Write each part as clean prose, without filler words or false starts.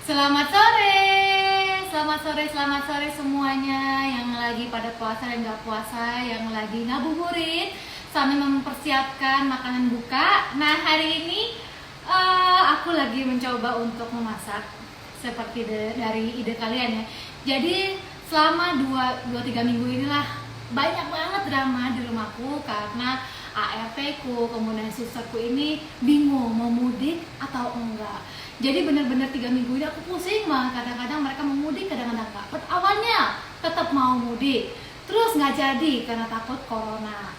Selamat sore, selamat sore semuanya yang lagi pada puasa dan nggak puasa, yang lagi ngabuburit sambil mempersiapkan makanan buka. Nah, hari ini aku lagi mencoba untuk memasak seperti dari ide kalian ya. Jadi selama 2-3 minggu inilah banyak banget drama di rumahku karena ART ku, kemudian susterku ini bingung mau mudik atau enggak. Jadi benar-benar 3 minggu ini aku pusing banget. Kadang-kadang mereka mau mudik, kadang-kadang enggak. Awalnya tetap mau mudik, terus nggak jadi karena takut corona.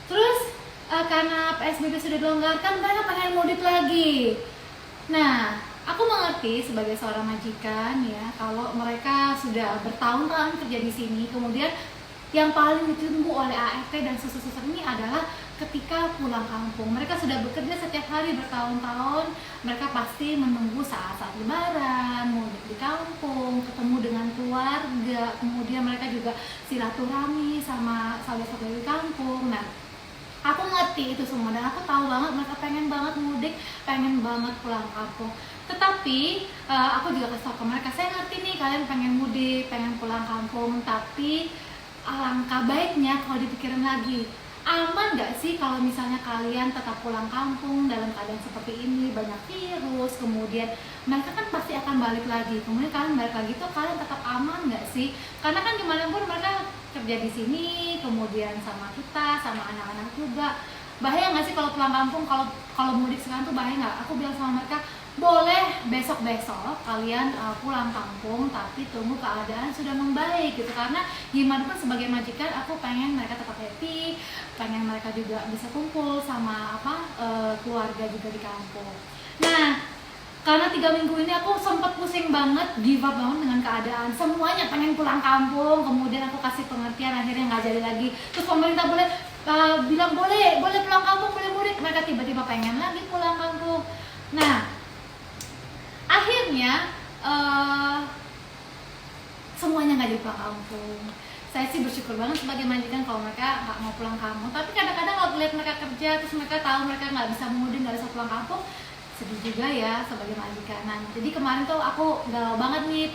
Terus karena PSBB sudah dilonggarkan, mereka pengen mudik lagi. Nah, aku mengerti sebagai seorang majikan ya, kalau mereka sudah bertahun-tahun kerja di sini, kemudian yang paling ditunggu oleh ART dan suster-suster ini adalah ketika pulang kampung. Mereka sudah bekerja setiap hari bertahun-tahun, mereka pasti menunggu saat-saat lebaran, mudik di kampung, ketemu dengan keluarga, kemudian mereka juga silaturahmi sama saudara-saudara di kampung. Nah, aku ngerti itu semua dan aku tahu banget mereka pengen banget mudik, pengen banget pulang kampung. Tetapi aku juga kasih tau ke mereka, saya ngerti nih kalian pengen mudik, pengen pulang kampung, tapi alangkah baiknya kalau dipikirin lagi, aman gak sih kalau misalnya kalian tetap pulang kampung dalam keadaan seperti ini, banyak virus, kemudian mereka kan pasti akan balik lagi, kemudian kalian balik lagi tuh kalian tetap aman gak sih? Karena kan gimana pun mereka kerja di sini, kemudian sama kita, sama anak-anak juga. Bahaya gak sih kalau pulang kampung, kalau mudik sekarang tuh bahaya gak? Aku bilang sama mereka, boleh besok-besok kalian pulang kampung, tapi tunggu keadaan sudah membaik gitu. Karena gimana pun sebagai majikan, aku pengen mereka tetap happy, pengen mereka juga bisa kumpul sama keluarga juga di kampung. Nah, karena 3 minggu ini aku sempat pusing banget, give up banget dengan keadaan. Semuanya pengen pulang kampung, kemudian aku kasih pengertian, akhirnya nggak jadi lagi. Terus pemerintah bilang boleh pulang kampung, boleh mudik. Mereka tiba-tiba pengen lagi pulang kampung. Nah, akhirnya semuanya nggak jadi pulang kampung. Saya sih bersyukur banget sebagai majikan kalau mereka nggak mau pulang kampung. Tapi kadang-kadang kalau lihat mereka kerja, terus mereka tahu mereka nggak bisa mudik, nggak bisa pulang kampung, sedih juga ya sebagai majikan. Nah, jadi kemarin tuh aku galau banget nih,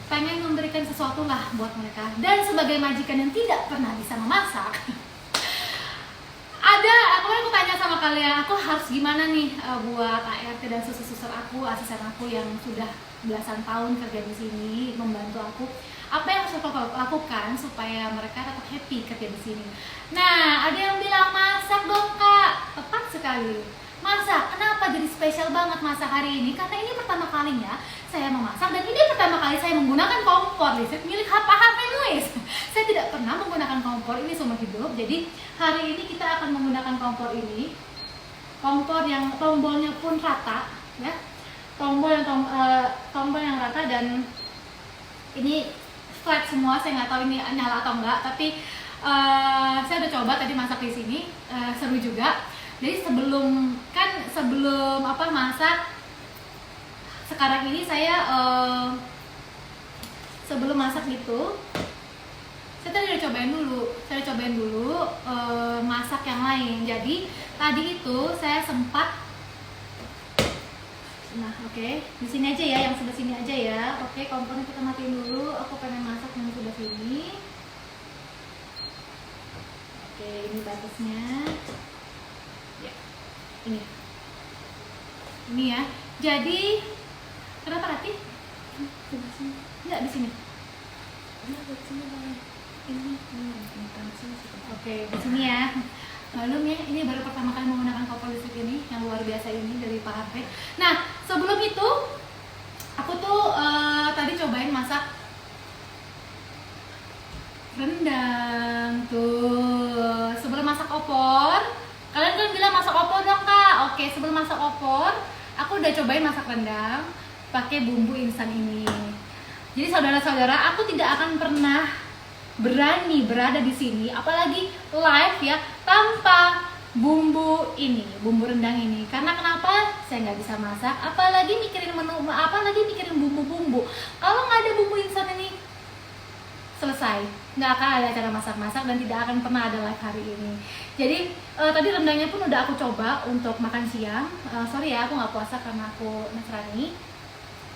pengen memberikan sesuatu lah buat mereka. Dan sebagai majikan yang tidak pernah bisa memasak, aku tanya sama kalian, aku harus gimana nih buat ART dan suster-suster aku, asisten aku yang sudah belasan tahun kerja di sini membantu aku. Apa yang harus aku lakukan supaya mereka tetap happy kerja di sini? Nah, ada yang bilang masak dong kak, tepat sekali. Masak, kenapa jadi spesial banget masak hari ini? Karena ini pertama kalinya saya memasak dan ini pertama kali saya menggunakan kompor listrik milik HP Muis. Saya tidak pernah menggunakan kompor ini seumur hidup. Jadi hari ini kita akan menggunakan kompor ini, kompor yang tombolnya pun rata, ya, tombol yang rata dan ini flat semua. Saya nggak tahu ini nyala atau enggak, tapi saya udah coba tadi masak di sini, seru juga. Jadi sebelum masak sekarang ini saya sebelum masak gitu, saya tadi udah cobain dulu masak yang lain. Jadi tadi itu saya sempat, nah oke, di sini aja ya, yang sebelah sini aja ya. Oke, kompornya kita matiin dulu. Aku pengen masak yang sebelah sini. Oke, ini batasnya. Ya, ini ya. Jadi kenapa Rati? Enggak di sini. Oke, di sini ya. Belum ya, ini baru pertama kali menggunakan kompor listrik ini yang luar biasa ini dari Pak Harvey. Nah, sebelum itu aku tuh tadi cobain masak rendang tuh. Sebelum masak opor, kalian kan bilang masak opor dong kak. Oke, sebelum masak opor, aku udah cobain masak rendang pakai bumbu instan ini. Jadi saudara-saudara, aku tidak akan pernah berani berada di sini, apalagi live ya, tanpa bumbu ini, bumbu rendang ini. Karena kenapa? Saya nggak bisa masak, apalagi mikirin menu, apalagi mikirin bumbu-bumbu. Kalau nggak ada bumbu instan ini, selesai, nggak akan ada cara masak-masak dan tidak akan pernah ada live hari ini. Jadi tadi rendangnya pun udah aku coba untuk makan siang. Sorry ya, aku nggak puasa karena aku Nasrani.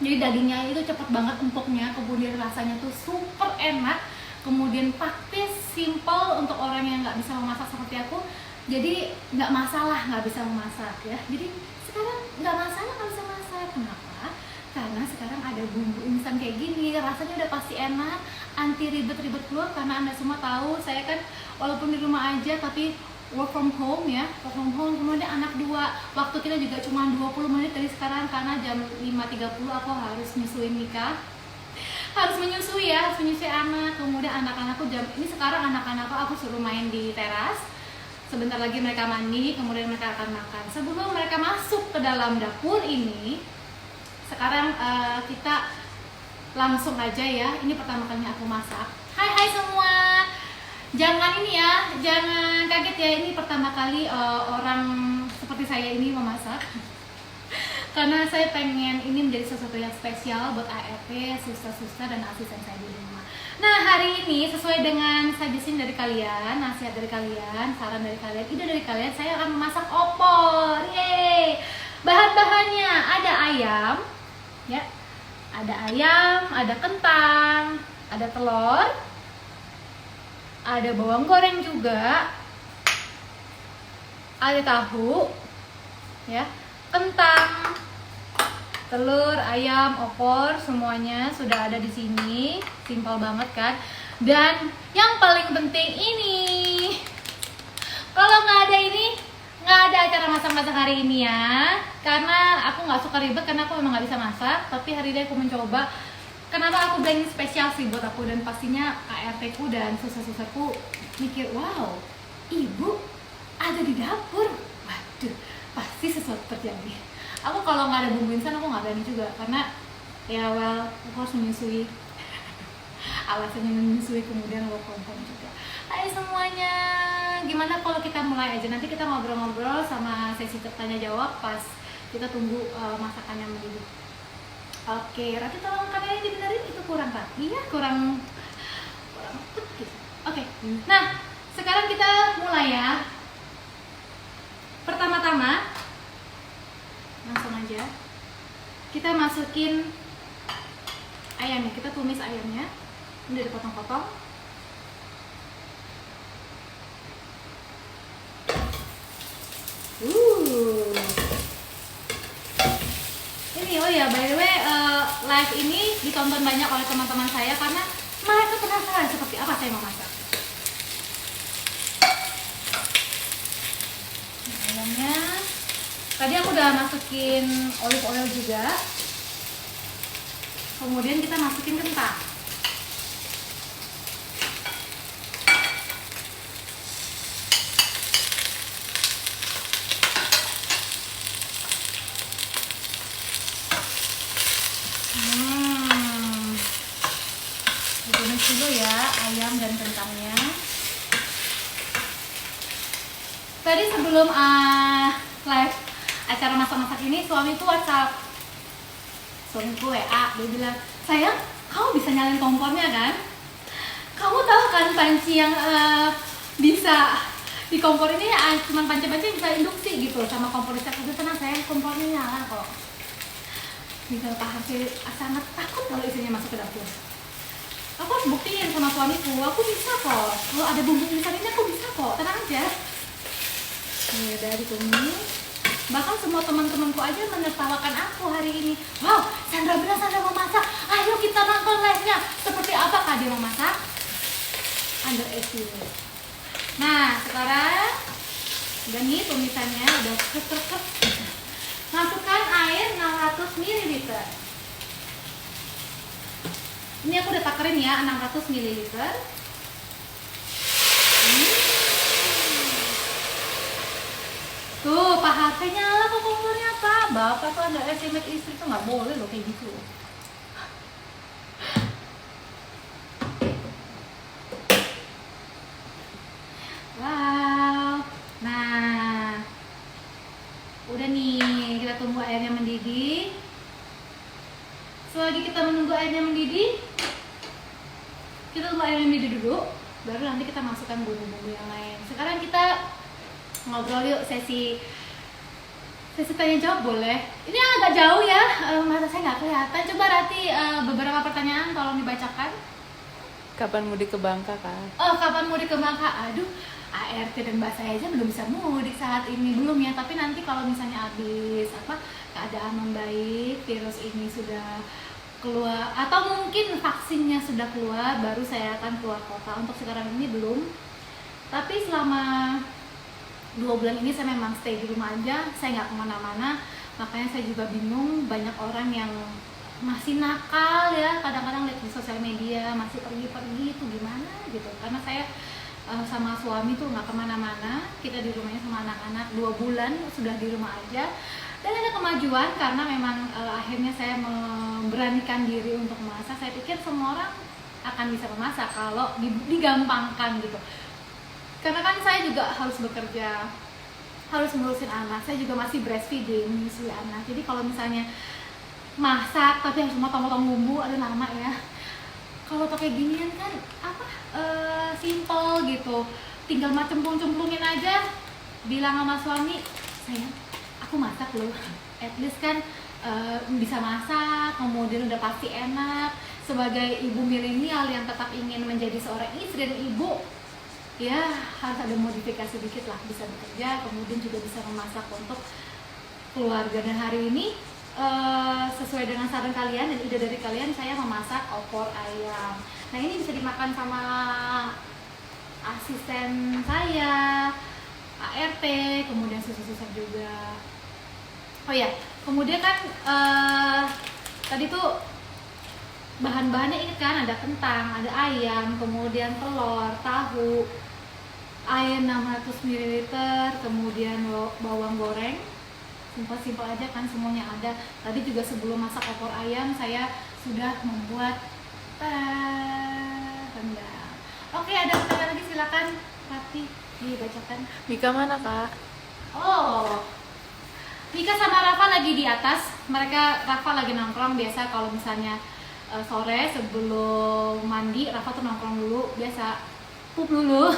Jadi dagingnya itu cepet banget empuknya, kemudian rasanya tuh super enak, kemudian praktis, simple untuk orang yang nggak bisa memasak seperti aku. Jadi nggak masalah nggak bisa memasak ya. Jadi sekarang nggak masalah nggak bisa masak. Kenapa? Karena sekarang ada bumbu instan kayak gini, rasanya udah pasti enak, anti ribet-ribet keluar. Karena Anda semua tahu, saya kan walaupun di rumah aja tapi work from home ya, work from home, kemudian anak 2, waktu kita juga cuma 20 menit dari sekarang karena jam 5.30 aku harus nyusuin Mika, harus menyusui ya, harus menyusui anak. Kemudian anak-anakku jam ini sekarang anak-anakku aku suruh main di teras, sebentar lagi mereka mandi, kemudian mereka akan makan. Sebelum mereka masuk ke dalam dapur ini, sekarang kita langsung aja ya, ini pertama kalinya aku masak. Hai semua, jangan ini ya, jangan kaget ya, ini pertama kali orang seperti saya ini memasak. Karena saya pengen ini menjadi sesuatu yang spesial buat ART, suster-suster dan asisten saya di rumah. Nah, hari ini sesuai dengan suggestion dari kalian, nasihat dari kalian, saran dari kalian, ide dari kalian, saya akan memasak opor. Yeay. Bahan-bahannya ada ayam, ya. Ada ayam, ada kentang, ada telur, ada bawang goreng juga, ada tahu, ya, kentang, telur, ayam, opor, semuanya sudah ada di sini. Simpel banget kan? Dan yang paling penting ini, kalau nggak ada ini, nggak ada acara masak-masak hari ini ya. Karena aku nggak suka ribet, karena aku memang nggak bisa masak. Tapi hari ini aku mencoba. Kenapa aku bilang ini spesial sih buat aku, dan pastinya ART ku dan susah-susahku mikir, wow, ibu ada di dapur. Waduh, pasti sesuatu terjadi. Aku kalau nggak ada bumbu instan aku nggak berani juga, karena ya well, aku harus menyusui. Alasannya menyusui, kemudian work from home juga. Hai semuanya, gimana kalau kita mulai aja? Nanti kita ngobrol-ngobrol sama sesi tanya jawab pas kita tunggu masakannya mendidih. Oke, Rati tolong kameranya dibenerin, itu kurang rapi ya, kurang gitu. Oke, nah sekarang kita mulai ya. Pertama-tama langsung aja kita masukin ayamnya, kita tumis ayamnya. Ini udah dipotong-potong. Ini oh ya, by the way, live ini ditonton banyak oleh teman-teman saya karena mereka penasaran seperti apa saya memasak. Ayamnya tadi aku udah masukin olive oil juga. Kemudian kita masukin kentang. Ditumis dulu ya ayam dan kentangnya. Tadi sebelum live acara masak-masak ini, suamiku WhatsApp, suamiku WA, dia bilang, sayang, kamu bisa nyalain kompornya kan? Kamu tahu kan panci yang bisa di kompor ini cuma panci-panci bisa induksi gitu, sama kompor listrik. Itu tenang sayang, kompornya nyala kok. Bisa paham sih, sangat takut kalau istrinya masuk ke dapur. Aku harus buktiin sama suamiku, aku bisa kok. Kalau ada bumbu instan ini aku bisa kok, tenang aja. Ini udah ditumis. Bahkan semua teman-temanku aja menertawakan aku hari ini. Wow, Sandra benar, Sandra mau masak. Ayo kita nonton live-nya. Seperti apakah dia memasak? Underestimate. Nah, sekarang udah nih tumisannya udah keker. Masukkan air 600 ml. Ini aku udah takerin ya, 600 ml. Tuh, Pak HP nyala kok kompornya, Pak. Bapak tuh ada estimate istri tuh nggak boleh loh kayak gitu. Wow. Nah, udah nih, kita tunggu airnya mendidih. Selagi kita menunggu airnya mendidih, kita tunggu airnya mendidih dulu, baru nanti kita masukkan bumbu-bumbu yang lain. Sekarang kita ngobrol yuk, sesi tanya jawab boleh. Ini agak jauh ya, mata saya nggak kelihatan. kesehatan. Coba Rati, beberapa pertanyaan tolong dibacakan. Kapan mudik ke Bangka, Kak? Oh, kapan mudik ke Bangka? Aduh, ART dan Mbak saya aja belum bisa mudik saat ini, belum ya. Tapi nanti kalau misalnya habis keadaan membaik, virus ini sudah keluar atau mungkin vaksinnya sudah keluar, baru saya akan keluar kota. Untuk sekarang ini belum. Tapi selama 2 bulan ini saya memang stay di rumah aja, saya nggak kemana-mana. Makanya saya juga bingung, banyak orang yang masih nakal ya, kadang-kadang lihat di sosial media masih pergi-pergi itu gimana gitu. Karena saya sama suami tuh nggak kemana-mana, kita di rumahnya sama anak-anak 2 bulan sudah di rumah aja. Dan ada kemajuan karena memang akhirnya saya memberanikan diri untuk memasak. Saya pikir semua orang akan bisa memasak kalau digampangkan gitu. Karena kan saya juga harus bekerja, harus ngurusin anak, saya juga masih breastfeeding, menyusui anak. Jadi kalau misalnya masak tapi harus motong-motong bumbu, ada lama ya. Kalau pakai ginian kan simple gitu, tinggal cemplung-cemplungin aja, bilang sama suami, sayang aku masak loh, at least kan bisa masak, kemudian udah pasti enak. Sebagai ibu milenial yang tetap ingin menjadi seorang istri dan ibu, ya harus ada modifikasi dikit lah, bisa bekerja, kemudian juga bisa memasak untuk keluarga. Dan hari ini sesuai dengan saran kalian dan ide dari kalian, saya memasak opor ayam. Nah ini bisa dimakan sama asisten saya, ART, kemudian susu-susu juga. Oh ya, kemudian kan tadi tuh bahan-bahannya ingat kan, ada kentang, ada ayam, kemudian telur, tahu, air 600 ml, kemudian bawang goreng. Simpel-simpel aja kan, semuanya ada. Tadi juga sebelum masak opor ayam saya sudah membuat rendang. Oke, ada pertanyaan lagi, silakan Rati dibacakan. Mika mana, Kak? Oh, Mika sama Rafa lagi di atas. Rafa lagi nongkrong biasa kalau misalnya sore sebelum mandi, Rafa tuh nongkrong dulu, biasa pup dulu.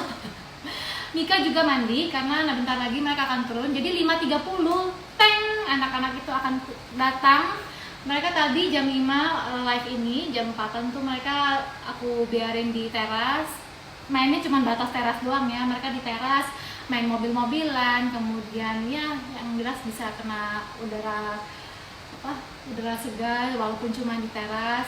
Mika juga mandi karena bentar lagi mereka akan turun. Jadi 5.30 teng, anak-anak itu akan datang. Mereka tadi jam 5 live ini, jam 4-an tuh mereka aku biarin di teras. Mainnya cuma batas teras doang ya. Mereka di teras main mobil-mobilan, kemudian ya yang jelas bisa kena udara segar walaupun cuma di teras.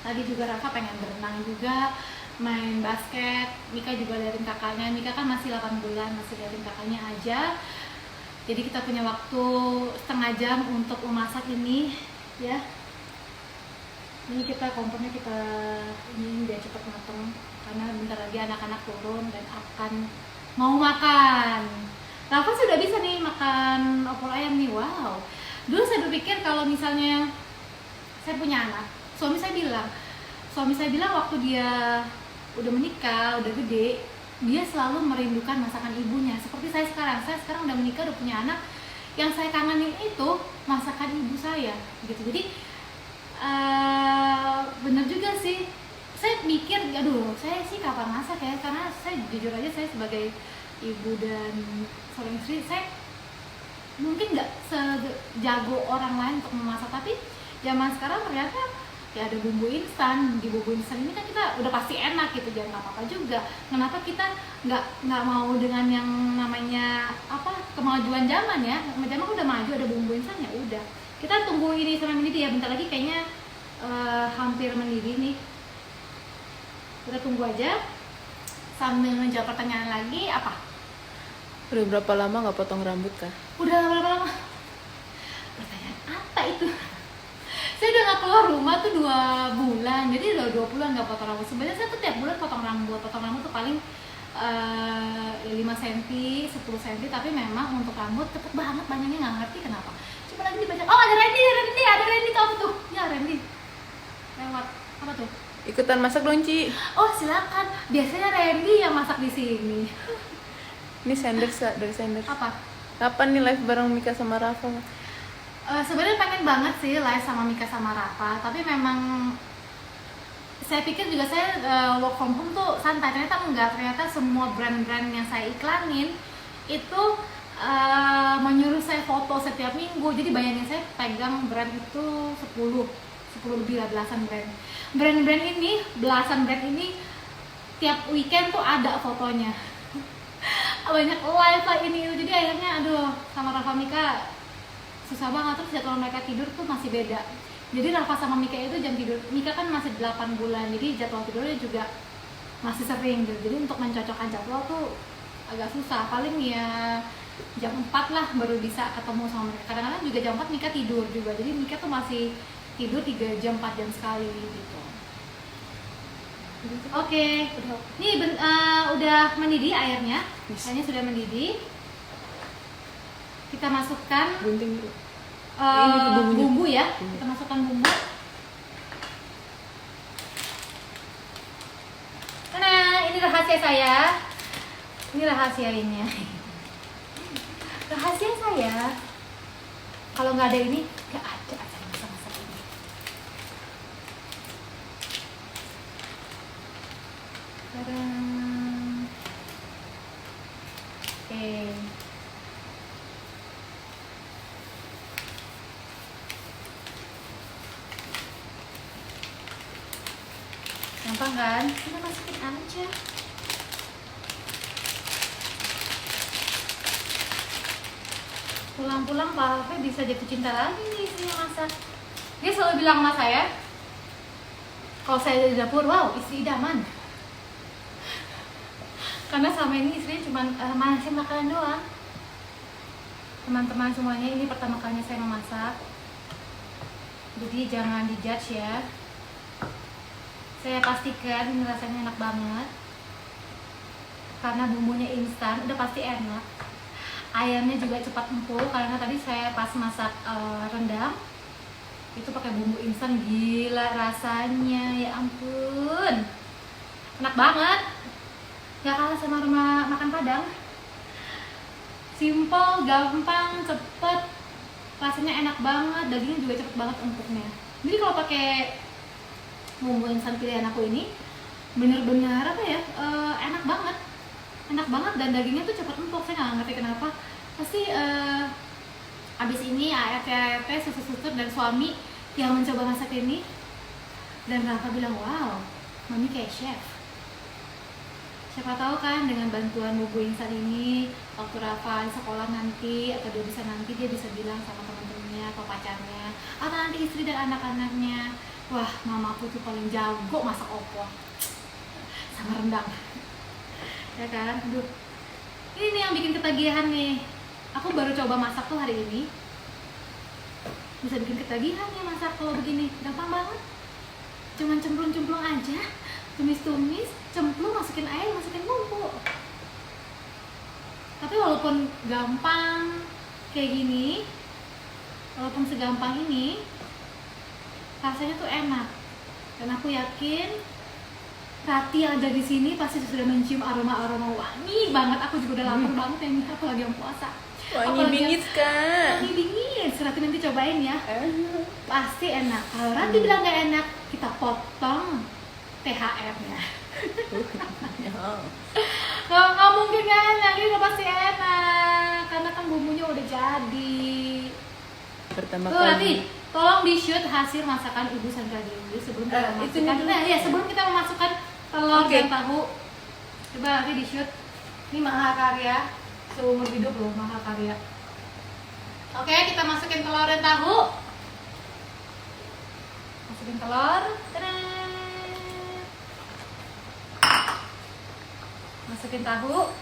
Tadi juga Rafa pengen berenang juga, main basket. Mika juga liatin kakaknya. Mika kan masih 8 bulan, masih liatin kakaknya aja. Jadi kita punya waktu setengah jam untuk memasak ini ya. Ini kompornya kita ini biar cepat mateng karena bentar lagi anak-anak turun dan akan mau makan. Rafa sudah bisa nih makan opor ayam nih, wow. Dulu saya berpikir kalau misalnya saya punya anak, suami saya bilang waktu dia udah menikah, udah gede, dia selalu merindukan masakan ibunya. Seperti saya sekarang udah menikah, udah punya anak, yang saya kangenin itu masakan ibu saya gitu. Jadi bener juga sih, saya mikir aduh saya sih kapan masak ya, karena saya jujur aja, saya sebagai ibu dan seorang istri, saya mungkin nggak sejago orang lain untuk memasak. Tapi zaman sekarang ternyata ya ada bumbu instan. Di bumbu instan ini kan kita udah pasti enak gitu, jangan apa-apa juga. Kenapa kita nggak mau dengan yang namanya kemajuan zaman ya? Zaman udah maju, ada bumbu instan, ya udah. Kita tunggu ini sampai mendidih ya, bentar lagi kayaknya hampir mendidih nih. Kita tunggu aja sambil menjawab pertanyaan lagi. Udah berapa lama nggak potong rambut, Kak? Udah berapa lama? Pertanyaan apa itu? Saya udah nggak keluar rumah tuh 2 bulan, jadi udah 2 bulan nggak potong rambut. Sebenarnya saya tuh tiap bulan potong rambut tuh paling 5 cm, 10 cm, tapi memang untuk rambut cepet banget banyaknya, nggak ngerti kenapa. Coba lagi dibaca. Oh, ada Randy tuh. Ya, Randy lewat. Apa tuh? Ikutan masak dong, Ci. Oh, silakan. Biasanya Randy yang masak di sini. Ini Sanders, Kak, dari Sanders. Apa? Kapan nih live bareng Mika sama Rafa? Sebenarnya pengen banget sih live sama Mika sama Rafa, tapi memang saya pikir juga saya work from home tuh santai. Ternyata enggak, ternyata semua brand-brand yang saya iklanin itu menyuruh saya foto setiap minggu. Jadi bayangin, saya pegang brand itu 10 lebih lah, belasan brand. Brand-brand ini, belasan brand ini tiap weekend tuh ada fotonya. Banyak live lah ini itu. Jadi akhirnya aduh, sama Rafa Mika susah banget. Terus jadwal mereka tidur tuh masih beda. Jadi Rafa sama Mika itu jam tidur, Mika kan masih 8 bulan, jadi jadwal tidurnya juga masih sering gitu. Jadi untuk mencocokkan jadwal tuh agak susah. Paling ya jam 4 lah baru bisa ketemu sama mereka. Kadang-kadang juga jam 4 Mika tidur juga. Jadi Mika tuh masih tidur 3 jam 4 jam sekali gitu. Oke, ini udah mendidih airnya. Yes. Airnya sudah mendidih. Kita masukkan Gunting dulu. bumbu ya. Kita masukkan bumbu. Nah, ini rahasia saya. Ini rahasia ini. Rahasia saya. Kalau nggak ada ini, nggak ada acara masak-masak ini. Tadang. Oke. Gampang kan? Kita masukin aja. Pulang-pulang Pak Alfe bisa jatuh cinta lagi nih istrinya masak. Dia selalu bilang sama saya, kalau saya di dapur, wow, istri idaman. Karena selama ini istrinya cuma manasin makanan doang. Teman-teman semuanya, ini pertama kalinya saya memasak. Jadi jangan dijudge ya. Saya pastikan ini rasanya enak banget. Karena bumbunya instan, udah pasti enak. Ayamnya juga cepat empuk, karena tadi saya pas masak rendang itu pakai bumbu instan, gila rasanya, ya ampun, enak banget, gak kalah sama rumah makan Padang. Simple, gampang, cepet, rasanya enak banget, dagingnya juga cepet banget empuknya. Jadi kalau pakai bumbu instan pilihan aku ini bener-bener apa ya, enak banget dan dagingnya tuh cepet empuk. Saya nggak ngerti kenapa, pasti abis ini ART susu-susu dan suami yang mencoba masak ini, dan Rafa bilang wow, mami kayak chef. Siapa tahu kan dengan bantuan bumbu instan ini, waktu Rafa di sekolah nanti, atau dia bisa bilang sama teman-temannya atau pacarnya atau nanti istri dan anak-anaknya, wah mamaku tuh paling jago masak opor sama rendang. Ya kan, aduh, ini yang bikin ketagihan nih. Aku baru coba masak tuh hari ini, bisa bikin ketagihan ya masak kalau begini. Gampang banget, cuman cemplung-cemplung aja, tumis-tumis, cemplung, masukin air, masukin bumbu. Tapi walaupun gampang kayak gini, walaupun segampang ini, rasanya tuh enak. Dan aku yakin Rati yang ada di sini pasti sudah mencium aroma-aroma wangi banget. Aku juga udah lapar banget ya, aku lagi yang puasa. Wangi bingit Kak. Wangi bingit. Rati nanti cobain ya. Pasti enak. Kalau Rati bilang gak enak, kita potong THR-nya. Nggak mungkin gak enak, ini udah pasti enak. Karena kan bumbunya udah jadi. Pertama Tuh Rati, kali. tolong di shoot hasil masakan Ibu Sandra Dewi sebelum kita memasukkan. Nah, ya sebelum kita memasukkan telur dan tahu. Coba nanti di shoot. Ini mahakarya, seumur hidup loh mahakarya. Oke, kita masukin telur dan tahu. Masukin telur. Tada. Masukin tahu.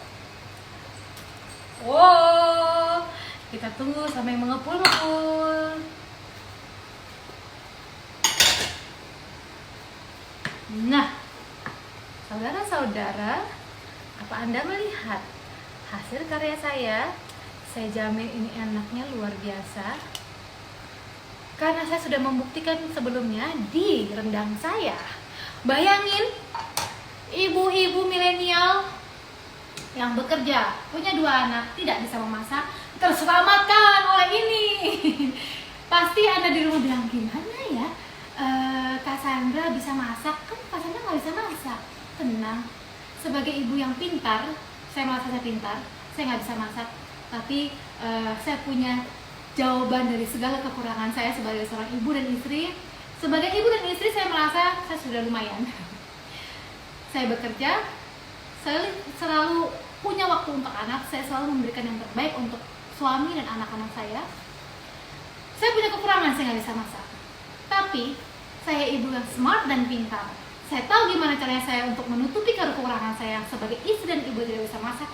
Wow, kita tunggu sampai mengepul-ngepul. Nah, saudara-saudara, apa Anda melihat hasil karya saya? Saya jamin ini enaknya luar biasa. Karena saya sudah membuktikan sebelumnya di rendang saya. Bayangin, ibu-ibu milenial yang bekerja, punya 2 anak, tidak bisa memasak, terselamatkan oleh ini. Pasti Anda di rumah bilang, gimana ya? Kak Sandra bisa masak, kan Kak Sandra nggak bisa masak. Tenang, sebagai ibu yang pintar, saya merasa saya pintar, saya nggak bisa masak, Tapi saya punya jawaban dari segala kekurangan saya sebagai seorang ibu dan istri. Sebagai ibu dan istri saya merasa saya sudah lumayan. Saya bekerja, saya selalu punya waktu untuk anak, saya selalu memberikan yang terbaik untuk suami dan anak-anak saya. Saya punya kekurangan, saya nggak bisa masak. Tapi saya ibu yang smart dan pintar. Saya tahu gimana caranya saya untuk menutupi kekurangan saya sebagai istri dan ibu tidak bisa masak.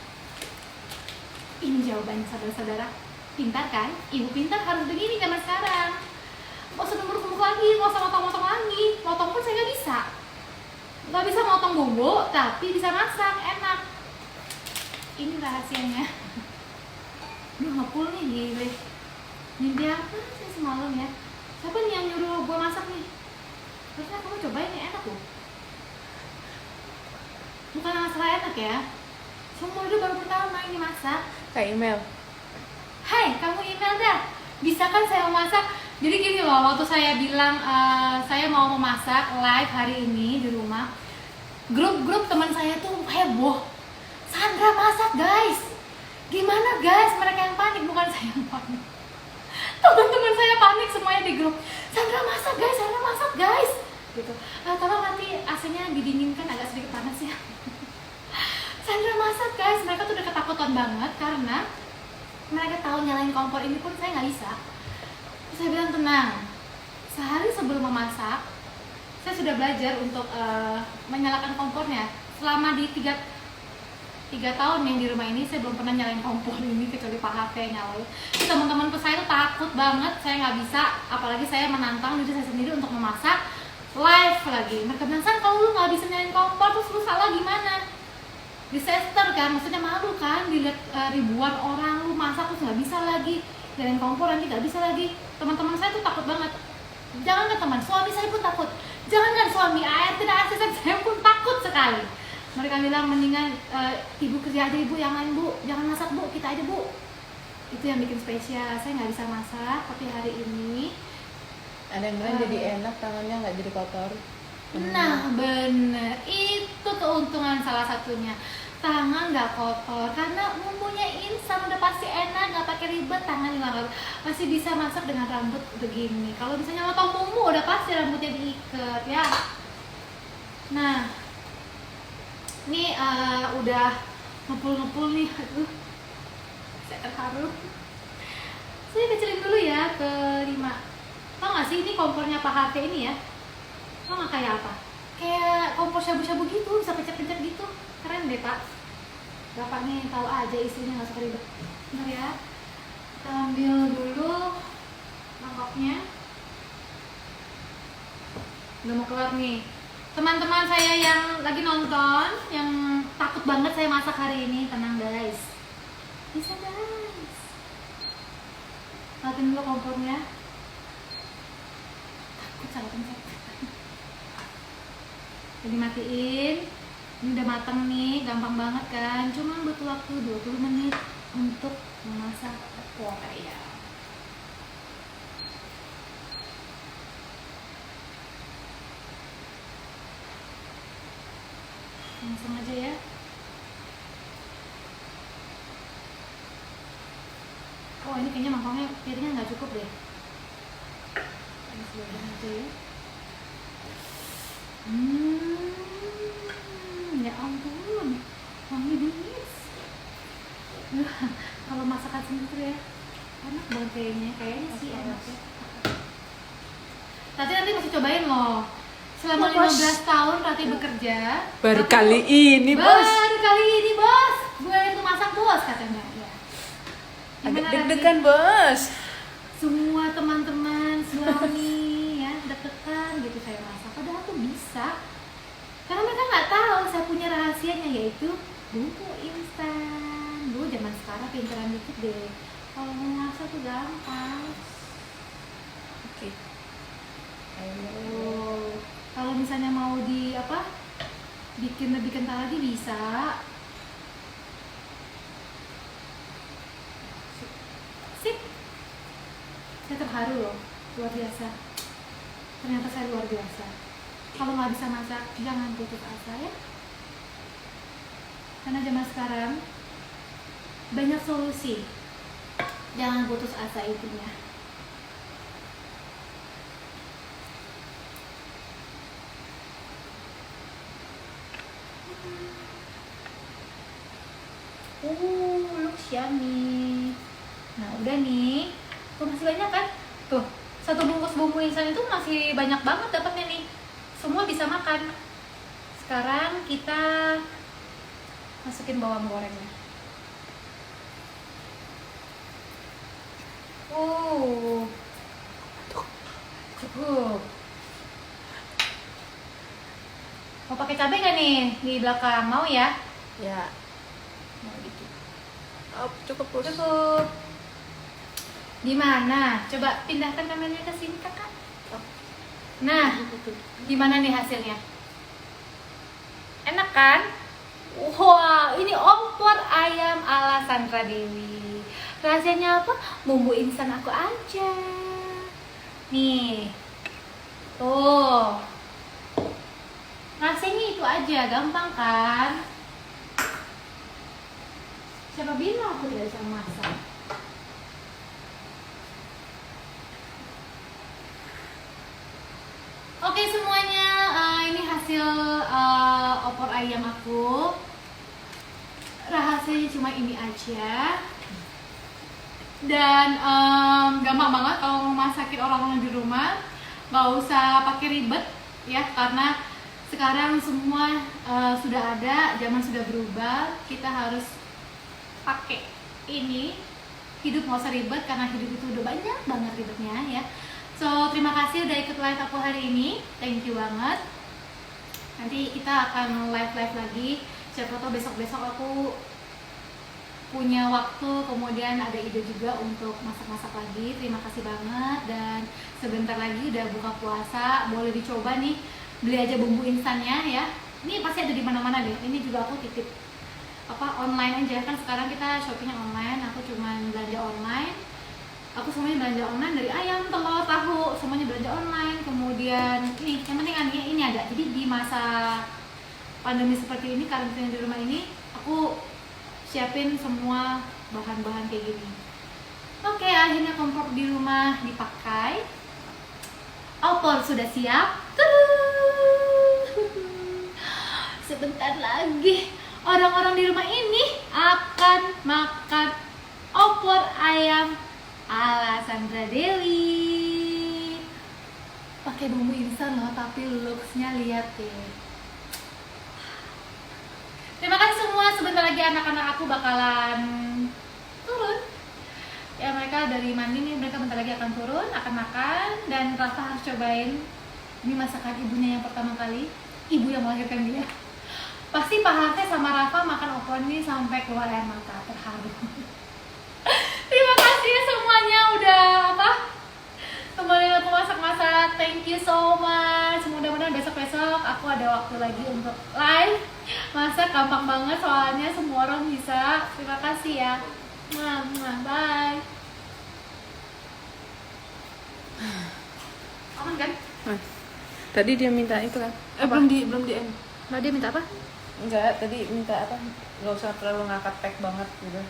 Ini jawabannya saudara-saudara. Pintar kan? Ibu pintar harus begini zaman sekarang. Nggak usah numpuk lagi, nggak usah motong-motong lagi. Motong pun saya nggak bisa. Nggak bisa motong bumbu, tapi bisa masak, enak. Ini rahasianya. Duh, ngepul nih, gile. Mimpi apa sih semalam ya? Siapa nih yang nyuruh gue masak nih? Harusnya kamu cobain nih, enak loh. Bukan masalah enak ya. Seumur hidup baru pertama ini masak. Kayak email. Hai, kamu email dah. Bisa kan saya mau masak? Jadi gini loh, waktu saya bilang saya mau memasak live hari ini di rumah, grup teman saya tuh heboh. Sandra masak guys. Gimana guys? Mereka yang panik, bukan saya yang panik. Teman-teman saya panik semuanya di grup. Sandra masak guys, Sandra masak guys. Gitu. Tolong nanti AC-nya didinginkan agak sedikit panas ya. Sandra masak guys, mereka tuh udah ketakutan banget karena mereka tahu nyalain kompor ini pun saya nggak bisa. Terus saya bilang tenang, sehari sebelum memasak saya sudah belajar untuk menyalakan kompornya. Selama di 3 tahun yang di rumah ini saya belum pernah nyalain kompor ini kecuali Pak HP nyalain. Teman-temanku saya tuh takut banget, saya nggak bisa, apalagi saya menantang diri saya sendiri untuk memasak live lagi. Mereka bilang, San, kalau lu nggak bisa nyalain kompor terus lu salah gimana? Disaster kan, maksudnya malu kan dilihat ribuan orang lu masak terus nggak bisa lagi nyalain kompor, nanti nggak bisa lagi. Teman-teman saya tuh takut banget. Jangan kan teman, suami saya pun takut. Jangan kan suami, tidak asisten saya pun takut sekali. Mereka bilang mendingan ibu kerja aja ibu, yang lain bu, jangan masak bu, kita aja bu. Itu yang bikin spesial. Saya nggak bisa masak, tapi hari ini Ada yang bilang jadi enak, tangannya nggak jadi kotor. nah bener, itu keuntungan salah satunya. Tangan nggak kotor karena bumbunya instan, udah pasti enak, nggak pakai ribet. Tangan juga nggak, masih bisa masak dengan rambut begini. Kalau misalnya motong bumbu udah pasti rambutnya diikat ya. Nah ini udah ngepul nih, aduh saya terharu. Saya kecilin dulu ya ke 5. Tau gak sih ini kompornya Pak HP ini ya? Tau gak kayak apa? Kayak kompor shabu-shabu gitu, bisa pencet-pencet gitu. Keren deh Pak. Bapak nih tahu aja isinya, gak usah ribet. Bentar ya. Kita ambil dulu mangkoknya. Udah mau keluar nih. Teman-teman saya yang lagi nonton, yang takut banget saya masak hari ini, tenang guys. Bisa guys. Matiin dulu kompornya. Takut salah pencet. Jadi matiin. Ini udah matang nih, gampang banget kan. Cuma butuh waktu 20 menit untuk memasak tepung ayam. Langsung aja ya. Oh ini kayaknya mangkoknya piringnya nggak cukup deh. Langsung aja ya. Ya ampun, wangi bingit. Kalau masakan sendiri ya, enak banget kayaknya sih enak ya. Tati nanti masih cobain loh. Selama 15 tahun Rati bekerja. Baru kali ini bos. Baru kali ini bos. Gue itu masak bos katanya. Ya. Agak deg-degan bos. Semua teman-teman suami ya deg-degan gitu saya masak. Padahal tuh bisa. Karena mereka nggak tahu saya punya rahasianya, yaitu bumbu instan. Dulu zaman sekarang pinteran dikit deh. Kalau mau masak tuh gampang. Oke. Oh, kalau misalnya mau di apa? Bikin lebih kental lagi bisa. Sip. Saya terharu loh, luar biasa. Ternyata saya luar biasa. Kalau nggak bisa masak, jangan putus asa ya. Karena zaman sekarang banyak solusi. Jangan putus asa intinya. Looks yummy. Nah, udah nih. Tuh masih banyak kan? Tuh, satu bungkus bumbu instan itu masih banyak banget dapatnya nih. Semua bisa makan. Sekarang kita masukin bawang gorengnya. Cukup. Mau pakai cabai nggak nih di belakang? Mau ya? Ya. Mau gitu. Oh, cukup Pus. Cukup. Gimana? Coba pindahkan kameranya ke sini kakak. Nah, gimana nih hasilnya? Enak kan? Wah, ini opor ayam ala Sandra Dewi. Rahasianya apa? Bumbu instan aku aja. Nih, tuh. Rasanya itu aja, gampang kan? Siapa bilang aku tidak bisa masak? Oke semuanya, ini hasil opor ayam aku. Rahasianya cuma ini aja. Dan gampang banget kalau mau masakin orang-orang di rumah. Gak usah pakai ribet ya, karena sekarang semua sudah ada, zaman sudah berubah. Kita harus pakai ini. Hidup nggak usah ribet, karena hidup itu udah banyak banget ribetnya ya. So, terima kasih udah ikut live aku hari ini. Thank you banget. Nanti kita akan live lagi. Siapa tahu besok-besok aku punya waktu, kemudian ada ide juga untuk masak-masak lagi. Terima kasih banget. Dan sebentar lagi udah buka puasa, boleh dicoba nih. Beli aja bumbu instannya ya. Ini pasti ada di mana-mana deh. Ini juga aku titip online aja, kan sekarang kita shoppingnya online. Aku cuman belanja online. Aku semuanya belanja online, dari ayam, telur, tahu, semuanya belanja online. Kemudian ini, yang penting ini ada. Jadi di masa pandemi seperti ini, karantina di rumah ini, aku siapin semua bahan-bahan kayak gini. Oke, akhirnya kompor di rumah dipakai. Opor sudah siap. Sebentar lagi orang-orang di rumah ini akan makan opor ayam ala Sandra Dewi. Pakai bumbu instan loh, tapi looksnya lihat deh. Terima kasih semua. Sebentar lagi anak-anak aku bakalan turun. Ya, mereka dari mandi nih, mereka bentar lagi akan turun, akan makan. Dan Rafa harus cobain. Ini masakan ibunya yang pertama kali, ibu yang melahirkan dia. Pasti Pak Harte sama Rafa makan opor ini sampai keluar air mata, terharu. Terima kasih ya semuanya udah temenin aku masak-masak. Thank you so much. Mudah-mudahan besok-besok aku ada waktu lagi untuk live masak. Gampang banget soalnya, semua orang bisa. Terima kasih ya. Bye. Aman kan? Tadi dia minta itu kan? Apa? Belum di end. Nah, dia minta apa? Enggak, tadi minta apa? Nggak usah terlalu ngangkat pack banget gitu.